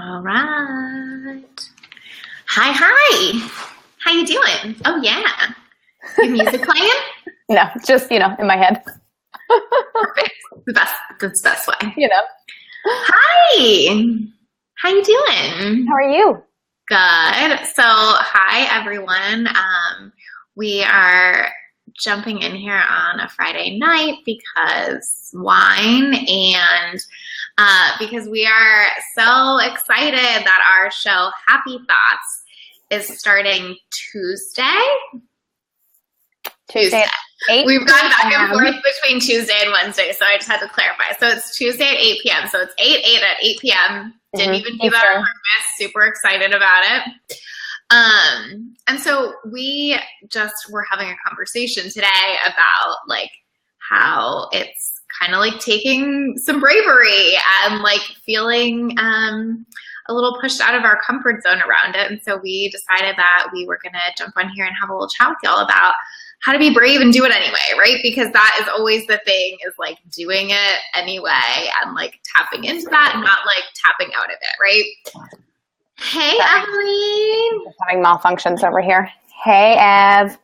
All right. Hi. How you doing? Oh yeah. Your music playing? No, just, in my head. Perfect. That's the best way. Hi. How you doing? How are you? Good. So, hi everyone. We are jumping in here on a Friday night because wine and because we are so excited that our show Happy Thoughts is starting Tuesday. We've gone back and forth between Tuesday and Wednesday, so I just had to clarify. So it's Tuesday at 8 p.m. So it's 8 at 8 p.m. Didn't even do that on purpose. Super excited about it. And so we just were having a conversation today about like how it's kind of like taking some bravery and like feeling a little pushed out of our comfort zone around it. And so we decided that we were going to jump on here and have a little chat with y'all about how to be brave and do it anyway, right? Because that is always the thing, is like doing it anyway and like tapping into that and not like tapping out of it, right? Hey, Evelyn. Just having malfunctions over here. Hey, Ev.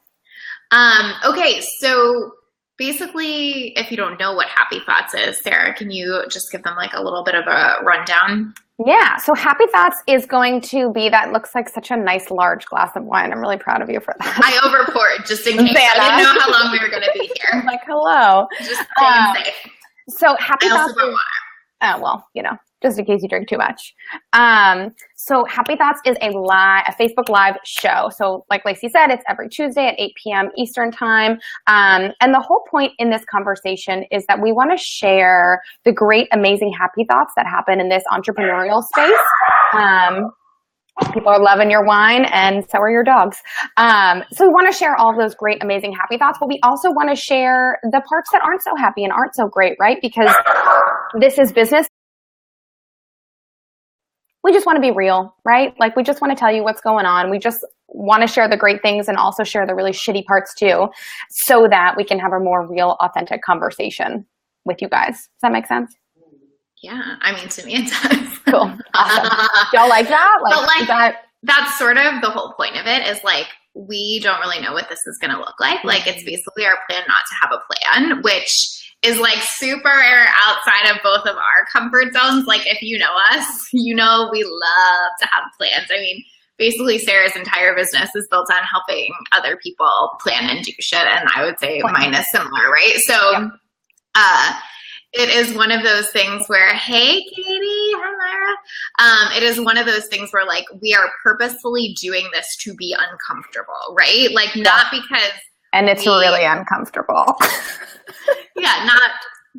Okay, so basically, if you don't know what Happy Thoughts is, Sarah, can you just give them like a little bit of a rundown? Yeah, so Happy Thoughts is going to be, that looks like such a nice large glass of wine. I'm really proud of you for that. I overpoured just in case. Vanna. I didn't know how long we were going to be here. I'm like, hello. Just staying safe. So Happy I Thoughts also brought water. Oh, well, just in case you drink too much. So Happy Thoughts is a Facebook Live show. So like Lacey said, it's every Tuesday at 8 p.m. Eastern time. And the whole point in this conversation is that we want to share the great, amazing happy thoughts that happen in this entrepreneurial space. People are loving your wine, and so are your dogs. So we want to share all those great, amazing, happy thoughts, but we also want to share the parts that aren't so happy and aren't so great, right? Because this is business. We just want to be real, right? Like, we just want to tell you what's going on. We just want to share the great things and also share the really shitty parts too, so that we can have a more real, authentic conversation with you guys. Does that make sense? Yeah, I mean, to me it does. Cool. Awesome. Y'all like that? That's sort of the whole point of it, is like, we don't really know what this is going to look like. Like, it's basically our plan not to have a plan, which is like super outside of both of our comfort zones. Like, if you know us, we love to have plans. I mean, basically Sarah's entire business is built on helping other people plan and do shit. And I would say mine is similar, right? So, it is one of those things where, hey, Katie, hi, Myra. It is one of those things where like, we are purposefully doing this to be uncomfortable, right? Like, not because. And it's really uncomfortable. Yeah, not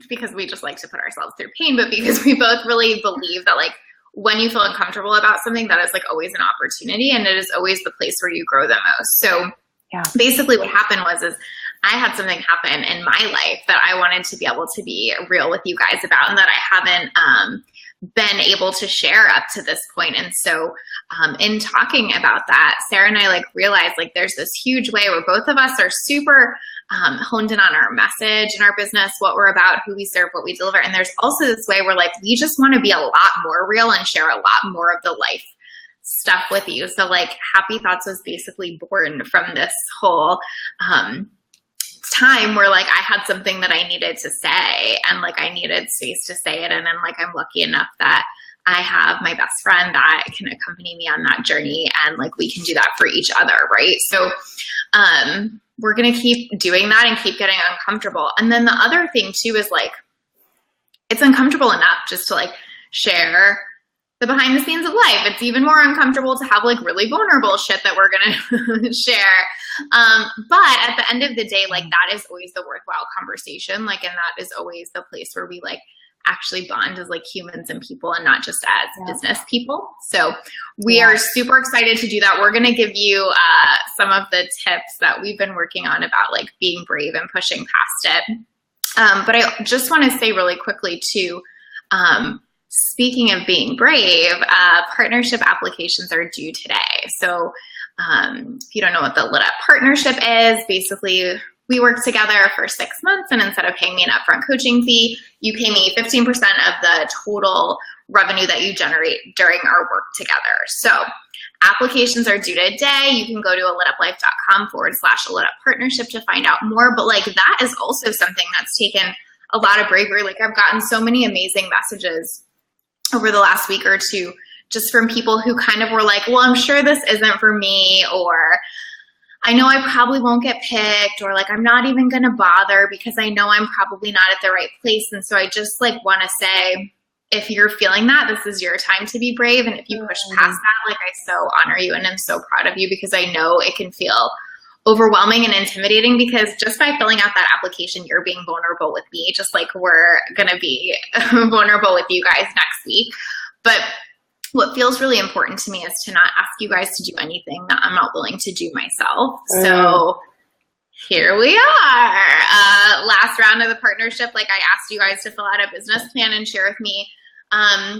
because we just like to put ourselves through pain, but because we both really believe that like, when you feel uncomfortable about something, that is like always an opportunity, and it is always the place where you grow the most. So basically what happened is I had something happen in my life that I wanted to be able to be real with you guys about, and that I haven't been able to share up to this point. And so in talking about that, Sarah and I like realized like there's this huge way where both of us are super honed in on our message and our business, what we're about, who we serve, what we deliver. And there's also this way where like, we just want to be a lot more real and share a lot more of the life stuff with you. So like, Happy Thoughts was basically born from this whole time where like I had something that I needed to say, and like I needed space to say it. And then like, I'm lucky enough that I have my best friend that can accompany me on that journey, and like, we can do that for each other, right? So we're going to keep doing that and keep getting uncomfortable. And then the other thing too is like, it's uncomfortable enough just to like share the behind the scenes of life. It's even more uncomfortable to have like really vulnerable shit that we're going to share. But at the end of the day, like, that is always the worthwhile conversation. Like, and that is always the place where we like actually bond as like humans and people, and not just as business people. So we are super excited to do that. We're going to give you some of the tips that we've been working on about like being brave and pushing past it. But I just want to say really quickly too, speaking of being brave, partnership applications are due today. So if you don't know what the Lit Up Partnership is, basically we work together for 6 months, and instead of paying me an upfront coaching fee, you pay me 15% of the total revenue that you generate during our work together. So applications are due today. You can go to alituplife.com/a partnership to find out more. But like, that is also something that's taken a lot of bravery. Like, I've gotten so many amazing messages over the last week or two, just from people who kind of were like, well, I'm sure this isn't for me, or I know I probably won't get picked, or like, I'm not even going to bother because I know I'm probably not at the right place. And so I just like want to say, if you're feeling that, this is your time to be brave. And if you push past that, like, I so honor you and I'm so proud of you, because I know it can feel overwhelming and intimidating, because just by filling out that application, you're being vulnerable with me, just like we're going to be vulnerable with you guys next week. But what feels really important to me is to not ask you guys to do anything that I'm not willing to do myself. So here we are. Last round of the partnership, like, I asked you guys to fill out a business plan and share with me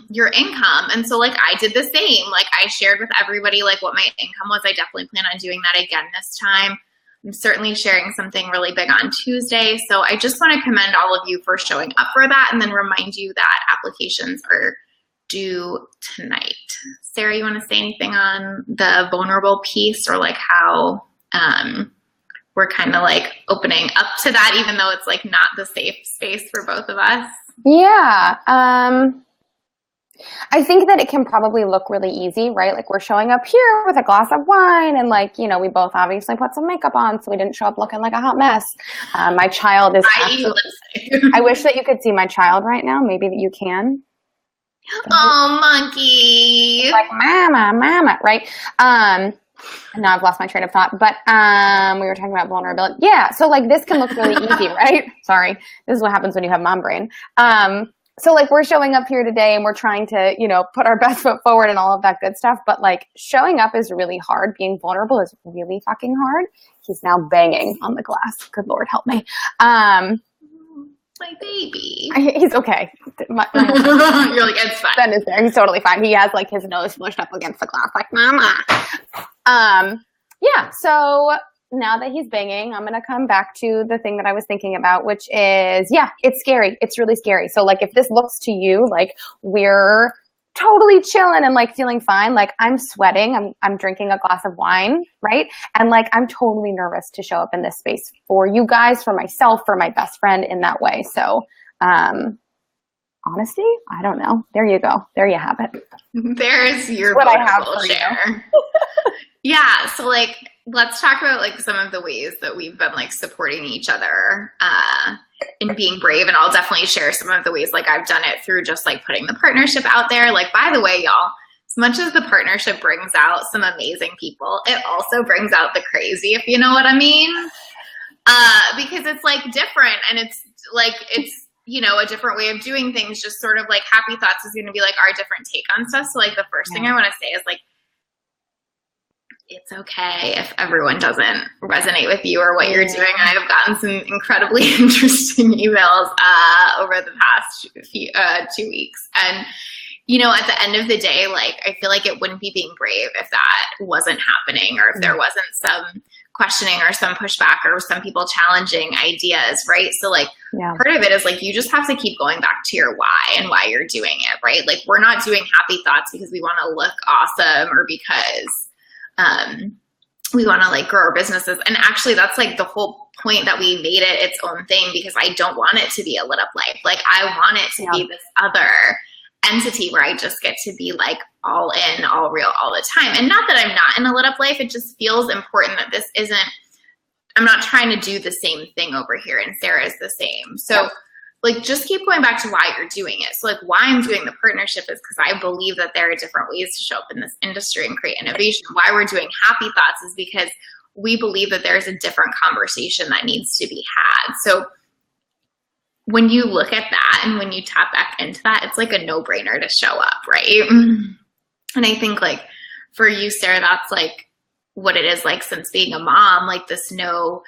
your income. And so like, I did the same. Like, I shared with everybody like what my income was. I definitely plan on doing that again this time. I'm certainly sharing something really big on Tuesday. So I just want to commend all of you for showing up for that, and then remind you that applications are due tonight. Sarah, you want to say anything on the vulnerable piece, or like how we're kind of like opening up to that, even though it's like not the safe space for both of us? Yeah. I think that it can probably look really easy, right? Like, we're showing up here with a glass of wine, and like, you know, we both obviously put some makeup on, so we didn't show up looking like a hot mess. My child is I wish that you could see my child right now. Maybe that you can. Oh, monkey. Like, mama, right? And now I've lost my train of thought, but we were talking about vulnerability. Yeah, so like, this can look really easy, right? Sorry, this is what happens when you have mom brain. So like, we're showing up here today and we're trying to, you know, put our best foot forward and all of that good stuff. But like, showing up is really hard. Being vulnerable is really fucking hard. He's now banging on the glass. Good Lord, help me. My baby. He's okay. You're like, it's fine. Ben is there. He's totally fine. He has like his nose pushed up against the glass, like, mama. Yeah. So now that he's banging, I'm going to come back to the thing that I was thinking about, which is, yeah, it's scary. It's really scary. So like, if this looks to you like we're totally chilling and like feeling fine, like, I'm sweating, I'm drinking a glass of wine, right? And like, I'm totally nervous to show up in this space for you guys, for myself, for my best friend in that way. So, honesty, I don't know. There you go. There you have it. There's your what I have for share. Yeah. So like, let's talk about like some of the ways that we've been like supporting each other in being brave. And I'll definitely share some of the ways like I've done it through just like putting the partnership out there. Like, by the way, y'all, as much as the partnership brings out some amazing people, it also brings out the crazy, if you know what I mean. Because it's like different, and it's like, it's, you know, a different way of doing things. Just sort of like Happy Thoughts is going to be like our different take on stuff. So like, the first thing I want to say is like, it's okay if everyone doesn't resonate with you or what you're doing. And I've gotten some incredibly interesting emails over the past few 2 weeks. And, you know, at the end of the day, like, I feel like it wouldn't be being brave if that wasn't happening, or if there wasn't some questioning or some pushback or some people challenging ideas, right? So like, part of it is like, you just have to keep going back to your why and why you're doing it, right? Like, we're not doing Happy Thoughts because we want to look awesome or because we want to like grow our businesses. And actually, that's like the whole point that we made it its own thing, because I don't want it to be a Lit Up Life. Like, I want it to be this other entity where I just get to be like all in, all real, all the time. And not that I'm not in a Lit Up Life, it just feels important that this isn't, I'm not trying to do the same thing over here, and Sarah's the same. So like, just keep going back to why you're doing it. So like, why I'm doing the partnership is because I believe that there are different ways to show up in this industry and create innovation. Why we're doing Happy Thoughts is because we believe that there's a different conversation that needs to be had. So when you look at that and when you tap back into that, it's like a no-brainer to show up, right? And I think like for you, Sarah, that's like what it is like since being a mom, like this no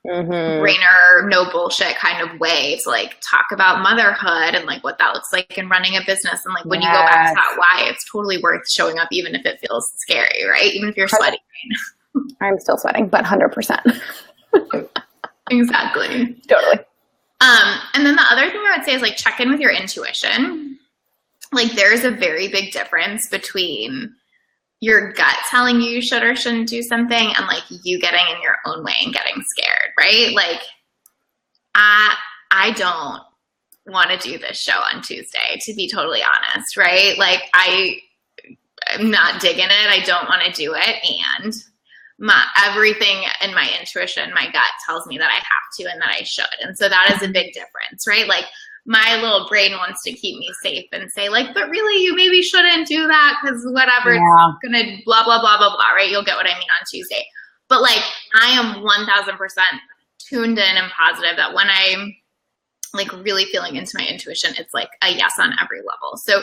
brainer, no bullshit kind of way to like talk about motherhood and like what that looks like in running a business. And like, when you go back to that why, it's totally worth showing up, even if it feels scary, right? Even if you're sweating. I'm still sweating, but 100%. Exactly. Totally. And then the other thing I would say is like, check in with your intuition. like there's a very big difference between your gut telling you should or shouldn't do something and like you getting in your own way and getting scared, right? Like I don't want to do this show on Tuesday, to be totally honest, right? Like I'm not digging it. I don't want to do it. And everything in my intuition, my gut tells me that I have to and that I should. And so that is a big difference, right? Like my little brain wants to keep me safe and say like, but really you maybe shouldn't do that because whatever, it's going to blah, blah, blah, blah, blah, right? You'll get what I mean on Tuesday. But like I am 1000% tuned in and positive that when I'm like really feeling into my intuition, it's like a yes on every level. So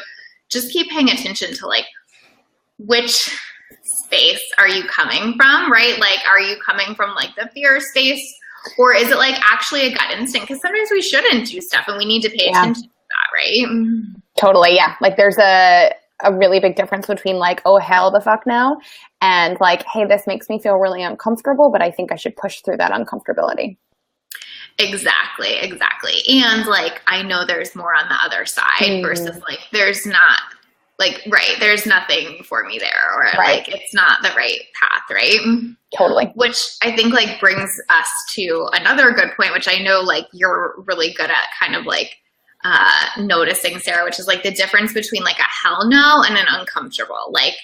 just keep paying attention to like which space are you coming from, right? Like, are you coming from like the fear space, or is it like actually a gut instinct? Because sometimes we shouldn't do stuff and we need to pay attention to that, right? Totally, yeah. Like there's a really big difference between like, oh, hell the fuck no, and like, hey, this makes me feel really uncomfortable, but I think I should push through that uncomfortability. Exactly. And like, I know there's more on the other side versus like, there's not like, right, there's nothing for me there, or like, it's not the right path, right? Totally. Which I think like brings us to another good point, which I know like you're really good at kind of like noticing, Sarah, which is like the difference between like a hell no and an uncomfortable. Like,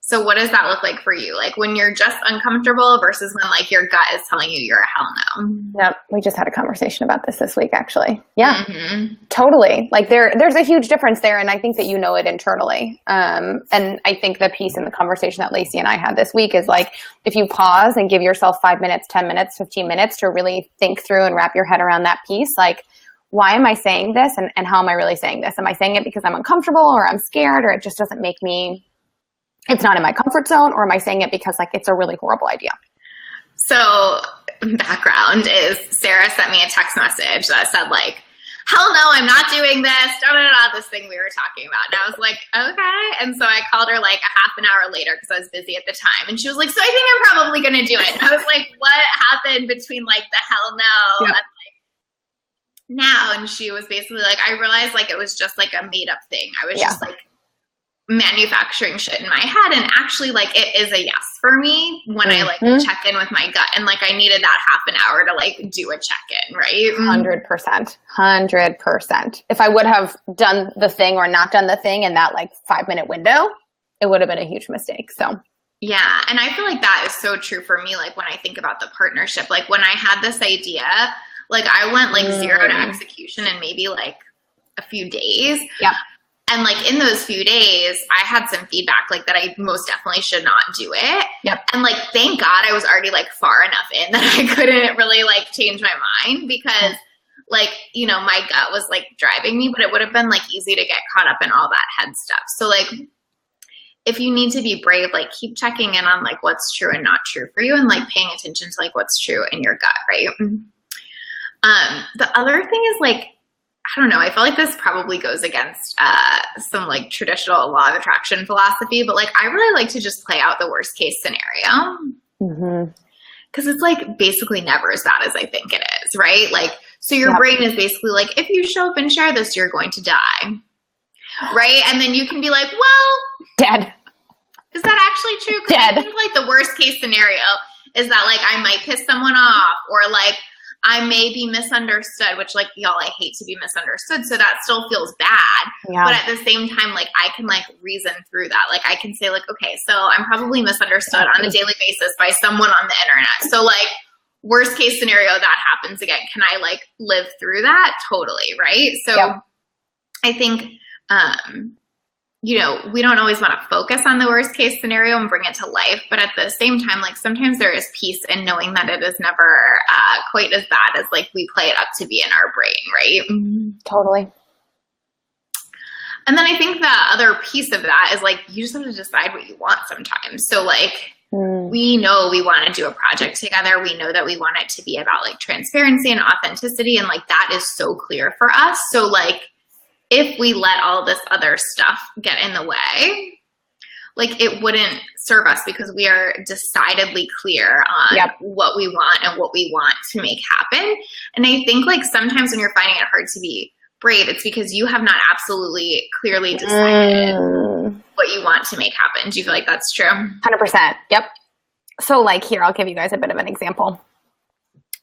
so what does that look like for you? Like when you're just uncomfortable versus when like your gut is telling you you're a hell no. Yep. We just had a conversation about this week, actually. Yeah, totally. Like there's a huge difference there. And I think that you know it internally. And I think the piece in the conversation that Lacey and I had this week is like, if you pause and give yourself 5 minutes, 10 minutes, 15 minutes to really think through and wrap your head around that piece, like, why am I saying this? And how am I really saying this? Am I saying it because I'm uncomfortable or I'm scared or it just doesn't make me, it's not in my comfort zone, or am I saying it because like it's a really horrible idea? So background is Sarah sent me a text message that said like, hell no, I'm not doing this, this thing we were talking about. And I was like, okay. And so I called her like a half an hour later because I was busy at the time. And she was like, so I think I'm probably going to do it. And I was like, what happened between like the hell no and like now? And she was basically like, I realized like it was just like a made up thing. I was just like manufacturing shit in my head, and actually like it is a yes for me when I like check in with my gut, and like I needed that half an hour to like do a check-in, right? 100%. If I would have done the thing or not done the thing in that like 5-minute window, it would have been a huge mistake. So yeah, and I feel like that is so true for me. Like when I think about the partnership, like when I had this idea, like I went like 0 to execution in maybe like a few days. Yeah. And like in those few days, I had some feedback like that I most definitely should not do it. Yep. And like, thank God I was already like far enough in that I couldn't really like change my mind, because like, you know, my gut was like driving me, but it would have been like easy to get caught up in all that head stuff. So like, if you need to be brave, like keep checking in on like what's true and not true for you, and like paying attention to like what's true in your gut, right? The other thing is like, I don't know, I feel like this probably goes against some like traditional law of attraction philosophy, but like I really like to just play out the worst case scenario. Because it's like basically never as bad as I think it is, right? Like, so your brain is basically like, if you show up and share this, you're going to die, right? And then you can be like, well, dead. Is that actually true? Because I think like the worst case scenario is that like I might piss someone off, or like I may be misunderstood, which like, y'all, I hate to be misunderstood. So that still feels bad. Yeah. But at the same time, like I can like reason through that. Like I can say like, okay, so I'm probably misunderstood on a daily basis by someone on the internet. So like worst case scenario, that happens again. Can I like live through that? Totally. Right. So I think, you know, we don't always want to focus on the worst case scenario and bring it to life. But at the same time, like sometimes there is peace in knowing that it is never quite as bad as like we play it up to be in our brain, right? Totally. And then I think the other piece of that is like, you just have to decide what you want sometimes. So like, we know we want to do a project together. We know that we want it to be about like transparency and authenticity. And like, that is so clear for us. So like, if we let all this other stuff get in the way, like it wouldn't serve us, because we are decidedly clear on what we want and what we want to make happen. And I think like sometimes when you're finding it hard to be brave. It's because you have not absolutely clearly decided what you want to make happen. Do you feel like that's true? 100%. Yep. So like here, I'll give you guys a bit of an example.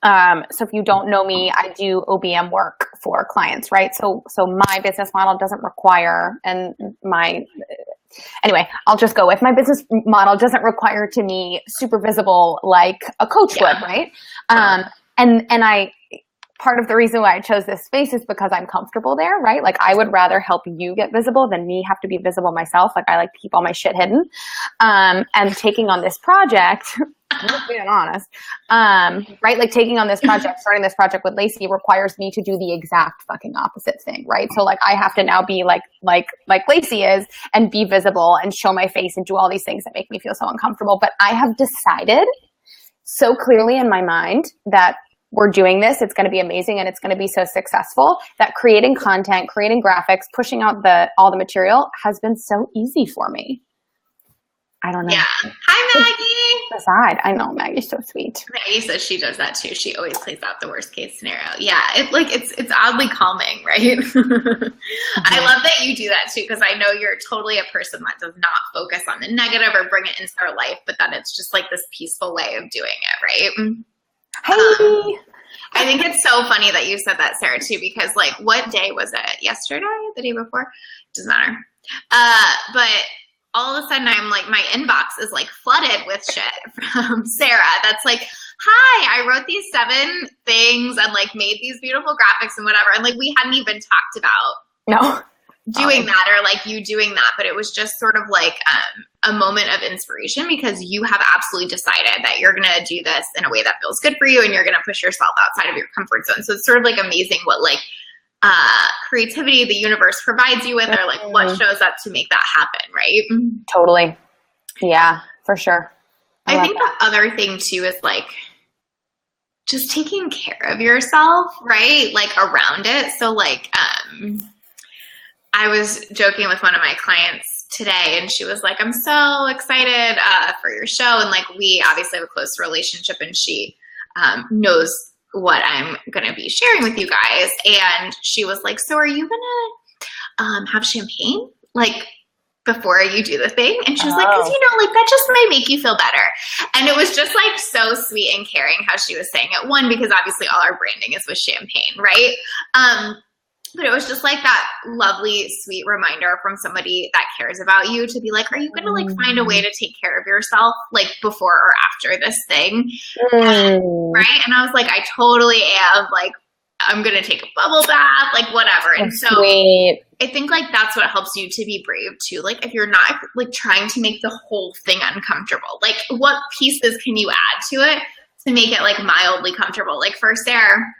So if you don't know me, I do OBM work for clients, right? So my business model doesn't require, anyway, I'll just go with my business model doesn't require to me super visible like a coach would, right? Part of the reason why I chose this space is because I'm comfortable there, right? Like I would rather help you get visible than me have to be visible myself. Like I like to keep all my shit hidden. And taking on this project, being honest, right? Like taking on this project, starting this project with Lacey requires me to do the exact fucking opposite thing, right? So like I have to now be like Lacey is and be visible and show my face and do all these things that make me feel so uncomfortable. But I have decided so clearly in my mind that we're doing this, it's going to be amazing and it's going to be so successful that creating content, creating graphics, pushing out all the material has been so easy for me. I don't know. Yeah. Hi, Maggie. Aside, I know Maggie's so sweet. Maggie says she does that too. She always plays out the worst case scenario. Yeah, it's oddly calming, right? I love that you do that too, because I know you're totally a person that does not focus on the negative or bring it into their life, but that it's just like this peaceful way of doing it, right? Hey. I think it's so funny that you said that, Sarah, too, because like, what day was it? Yesterday? The day before? Doesn't matter. But all of a sudden I'm like, my inbox is like flooded with shit from Sarah. That's like, hi, I wrote these 7 things and like made these beautiful graphics and whatever. And like, we hadn't even talked about doing that or like you doing that, but it was just sort of like a moment of inspiration because you have absolutely decided that you're going to do this in a way that feels good for you and you're going to push yourself outside of your comfort zone. So it's sort of like amazing what like creativity the universe provides you with or like what shows up to make that happen, right? Totally. Yeah, for sure. I think the other thing too is like just taking care of yourself, right? Like around it. So like I was joking with one of my clients today and she was like, I'm so excited for your show. And like, we obviously have a close relationship and she knows what I'm going to be sharing with you guys. And she was like, so are you going to have champagne like before you do the thing? And she was like, cause you know, like that just might make you feel better. And it was just like so sweet and caring how she was saying it. One, because obviously all our branding is with champagne, right? But it was just like that lovely, sweet reminder from somebody that cares about you to be like, are you going to like find a way to take care of yourself like before or after this thing? Right. And I was like, I totally am. Like, I'm going to take a bubble bath, like whatever. And so I think like that's what helps you to be brave too. Like if you're not like trying to make the whole thing uncomfortable, like what pieces can you add to it to make it like mildly comfortable? Like for Sarah,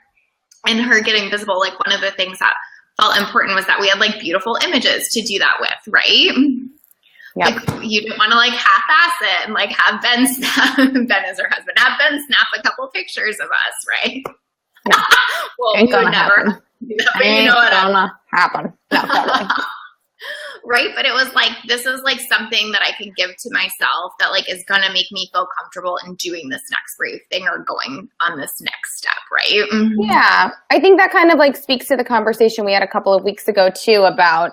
and her getting visible, like one of the things that felt important was that we had like beautiful images to do that with, right? Yep. Like you didn't want to like half-ass it and like have Ben snap, Ben is her husband, have Ben snap a couple pictures of us, right? No. Well, we would never do that, but you know what? Gonna happen. No, totally. Right? But it was like, this is like something that I can give to myself that like is going to make me feel comfortable in doing this next brave thing or going on this next step, right? Yeah. I think that kind of like speaks to the conversation we had a couple of weeks ago too about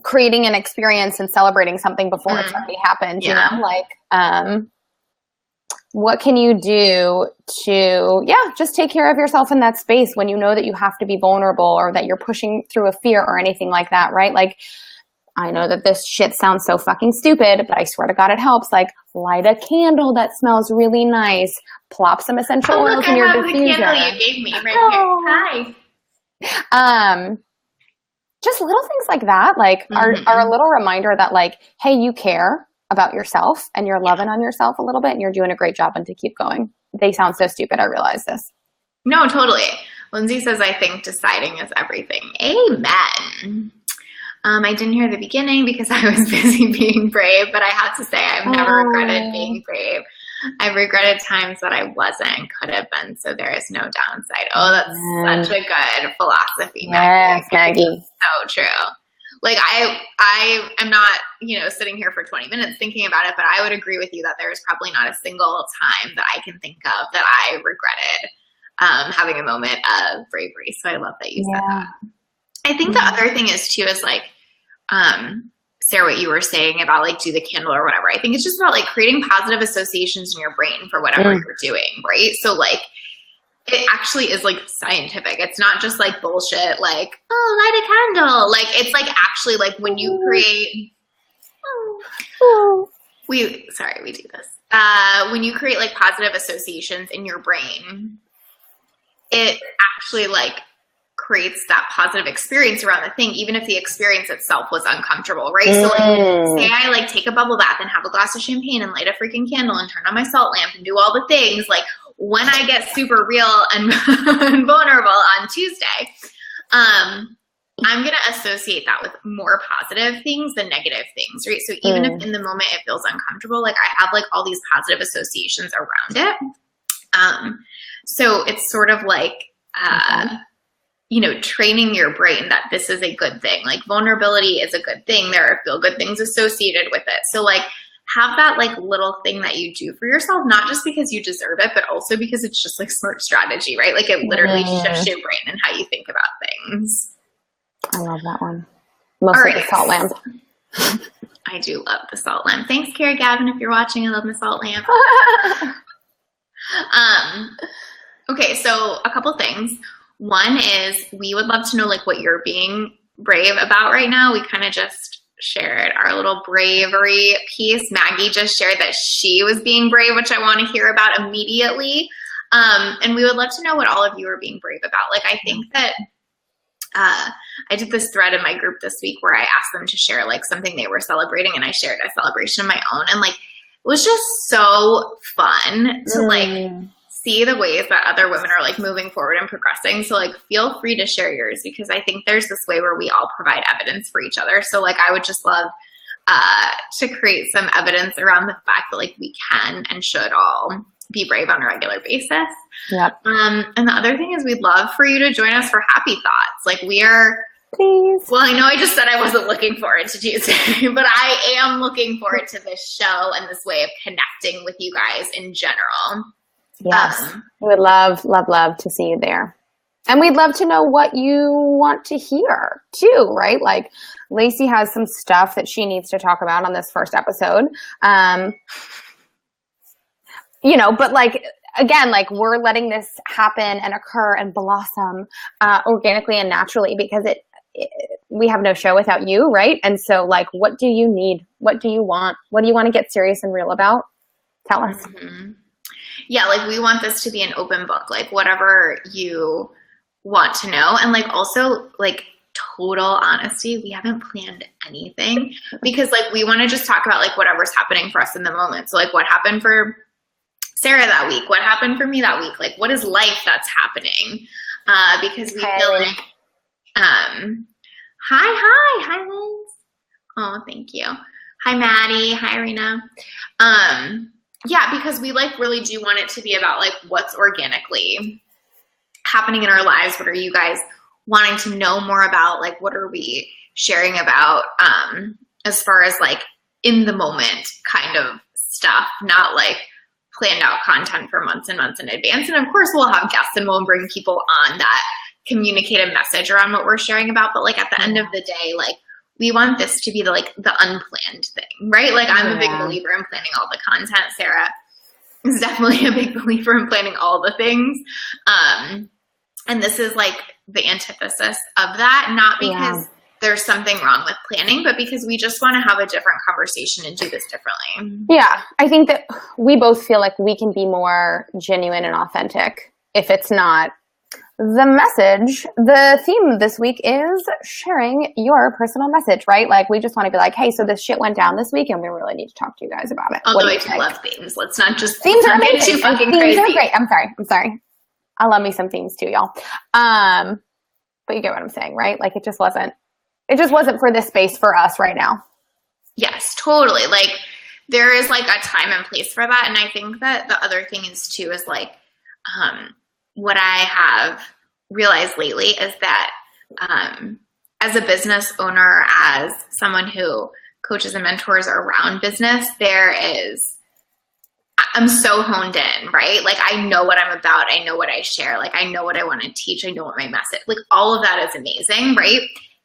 creating an experience and celebrating something before it's already happened, you know? Like, what can you do to, just take care of yourself in that space when you know that you have to be vulnerable or that you're pushing through a fear or anything like that, right? Like, I know that this shit sounds so fucking stupid, but I swear to God it helps. Like, light a candle that smells really nice. Plop some essential oils in your diffuser. The candle you gave me right here. Hi. Just little things like that, like, are a little reminder that, like, hey, you care about yourself and you're loving on yourself a little bit and you're doing a great job and to keep going. They sound so stupid. I realize this. No, totally. Lindsay says, I think deciding is everything. Amen. I didn't hear the beginning because I was busy being brave, but I have to say I've never regretted being brave. I've regretted times that I wasn't, could have been, so there is no downside. Oh, that's such a good philosophy, Maggie. Yes, Maggie. So true. Like I am not, sitting here for 20 minutes thinking about it, but I would agree with you that there's probably not a single time that I can think of that I regretted having a moment of bravery. So I love that you said that. I think the other thing is too, is like, Sarah, what you were saying about like do the candle or whatever. I think it's just about like creating positive associations in your brain for whatever you're doing, right? So like it actually is like scientific. It's not just like bullshit like, oh, light a candle. Like it's like actually like when you create we do this. When you create like positive associations in your brain, it actually like creates that positive experience around the thing, even if the experience itself was uncomfortable, right? So like, say I like take a bubble bath and have a glass of champagne and light a freaking candle and turn on my salt lamp and do all the things. Like when I get super real and vulnerable on Tuesday, I'm going to associate that with more positive things than negative things, right? So even if in the moment it feels uncomfortable, like I have like all these positive associations around it. So it's sort of like, you know, training your brain that this is a good thing. Like vulnerability is a good thing. There are feel good things associated with it. So like have that like little thing that you do for yourself, not just because you deserve it, but also because it's just like smart strategy, right? Like it literally shifts your brain and how you think about things. I love that one. Mostly the salt lamp. I do love the salt lamp. Thanks, Cara Gavin, if you're watching. I love the salt lamp. Okay, so a couple things. One is we would love to know like what you're being brave about right now. We kind of just shared our little bravery piece. Maggie just shared that she was being brave, which I want to hear about immediately. And we would love to know what all of you are being brave about. Like I think that I did this thread in my group this week where I asked them to share like something they were celebrating, and I shared a celebration of my own, and like it was just so fun to like see the ways that other women are like moving forward and progressing. So like feel free to share yours, because I think there's this way where we all provide evidence for each other. So like I would just love to create some evidence around the fact that like we can and should all be brave on a regular basis. Yep. And the other thing is we'd love for you to join us for Happy Thoughts. Like we are, please. Well, I know I just said I wasn't looking forward to Tuesday, but I am looking forward to this show and this way of connecting with you guys in general. Yes. We would love to see you there. And we'd love to know what you want to hear too, right? Like Lacey has some stuff that she needs to talk about on this first episode. You know, but like, again, like we're letting this happen and occur and blossom organically and naturally, because we have no show without you, right? And so like, what do you need? What do you want? What do you want to get serious and real about? Tell us. Mm-hmm. Yeah, like we want this to be an open book, like whatever you want to know. And like also like total honesty, we haven't planned anything, because like we want to just talk about like whatever's happening for us in the moment. So like what happened for Sarah that week, what happened for me that week, like what is life that's happening, because we feel like hi Liz. Oh, thank you. Hi Maddie. Hi Irina. Yeah, because we like really do want it to be about like what's organically happening in our lives. What are you guys wanting to know more about? Like what are we sharing about as far as like in the moment kind of stuff, not like planned out content for months and months in advance. And of course we'll have guests and we'll bring people on that communicate a message around what we're sharing about. But like at the end of the day, like we want this to be the unplanned thing, right? Like I'm a big believer in planning all the content. Sarah is definitely a big believer in planning all the things. And this is like the antithesis of that, not because there's something wrong with planning, but because we just want to have a different conversation and do this differently. Yeah. I think that we both feel like we can be more genuine and authentic if it's not the message. The theme this week is sharing your personal message, right? Like we just want to be like, hey, so this shit went down this week and we really need to talk to you guys about it. Although I do love themes. Let's not just themes are amazing. Too fucking themes crazy. Are great. I'm sorry. I love me some themes too, y'all. But you get what I'm saying, right? Like it just wasn't for this space for us right now. Yes, totally. Like there is like a time and place for that. And I think that the other thing is too, is like, what I have realized lately is that as a business owner, as someone who coaches and mentors around business, there is I'm so honed in, right? Like I know what I'm about. I know what I share. Like I know what I want to teach. I know what my message, like all of that is amazing, right?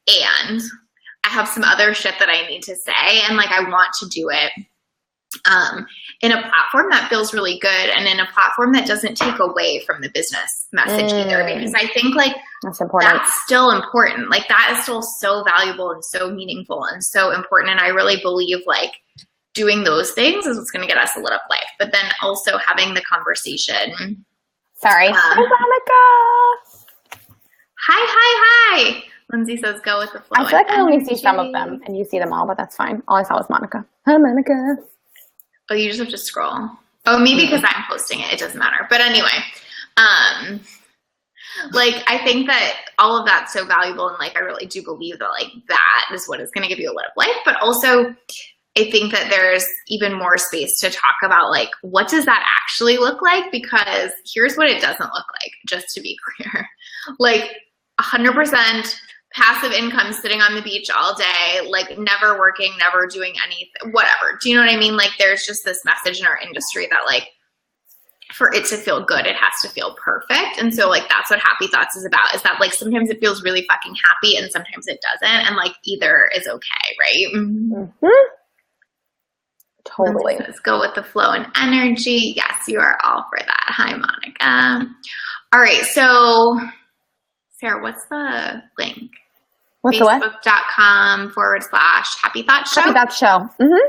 And I have some other shit that I need to say, and like I want to do it in a platform that feels really good and in a platform that doesn't take away from the business message either, because I think like that's important. That's still important. Like that is still so valuable and so meaningful and so important. And I really believe like doing those things is what's going to get us a lit up life, but then also having the conversation. Sorry. Hi, Monica. Hi. Lindsay says, go with the flow. I feel like I only see some of them and you see them all, but that's fine. All I saw was Monica. Hi, Monica. Oh, you just have to scroll. Oh, maybe because I'm posting it. It doesn't matter. But anyway, like, I think that all of that's so valuable. And like, I really do believe that like, that is what is going to give you a lit up life. But also I think that there's even more space to talk about like, what does that actually look like? Because here's what it doesn't look like, just to be clear. Like 100% passive income, sitting on the beach all day, like never working, never doing anything, whatever. Do you know what I mean? Like there's just this message in our industry that like, for it to feel good, it has to feel perfect. And so like, that's what Happy Thoughts is about, is that like, sometimes it feels really fucking happy and sometimes it doesn't. And like, either is okay. Right. Mm-hmm. Totally. Let's go with the flow and energy. Yes, you are all for that. Hi, Monica. All right. So Sarah, what's the link? What's the what? Facebook.com/Happy Thoughts Show. Happy Thoughts Show. Mm-hmm.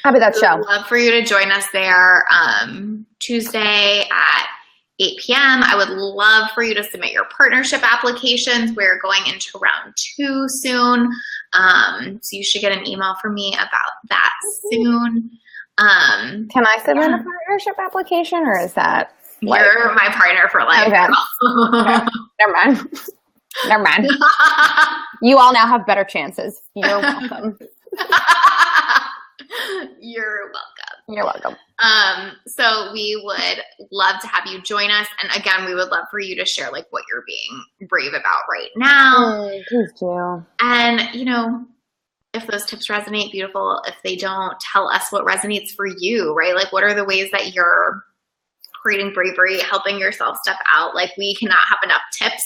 Happy Thoughts Show. We'd love for you to join us there Tuesday at 8 p.m. I would love for you to submit your partnership applications. We're going into round 2 soon. So you should get an email from me about that soon. Can I submit a partnership application, or is that like... You're my partner for life. Okay. Okay. Never mind. You all now have better chances. You're welcome. You're welcome. You're welcome. So we would love to have you join us. And again, we would love for you to share like what you're being brave about right now. Please do. And you know, if those tips resonate, beautiful. If they don't, tell us what resonates for you, right? Like what are the ways that you're creating bravery, helping yourself step out? Like we cannot have enough tips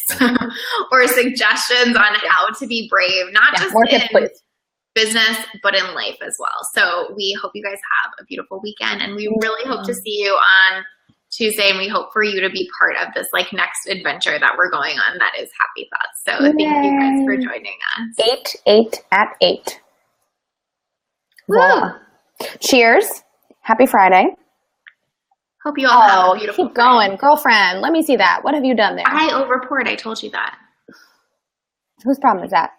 or suggestions on how to be brave, not just more tips, please. Business, but in life as well. So we hope you guys have a beautiful weekend, and we really hope to see you on Tuesday, and we hope for you to be part of this like next adventure that we're going on that is Happy Thoughts. So thank you guys for joining us. 8 at 8. Wow. Cheers. Happy Friday. Hope you all have a beautiful keep going. Girlfriend, let me see that. What have you done there? I overpoured. I told you that. Whose problem is that?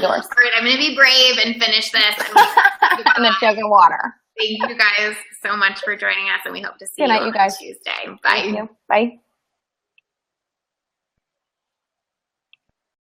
Yours. All right, I'm going to be brave and finish this. And then chug water. Thank you guys so much for joining us, and we hope to see you on guys. Tuesday. Bye. Thank you. Bye.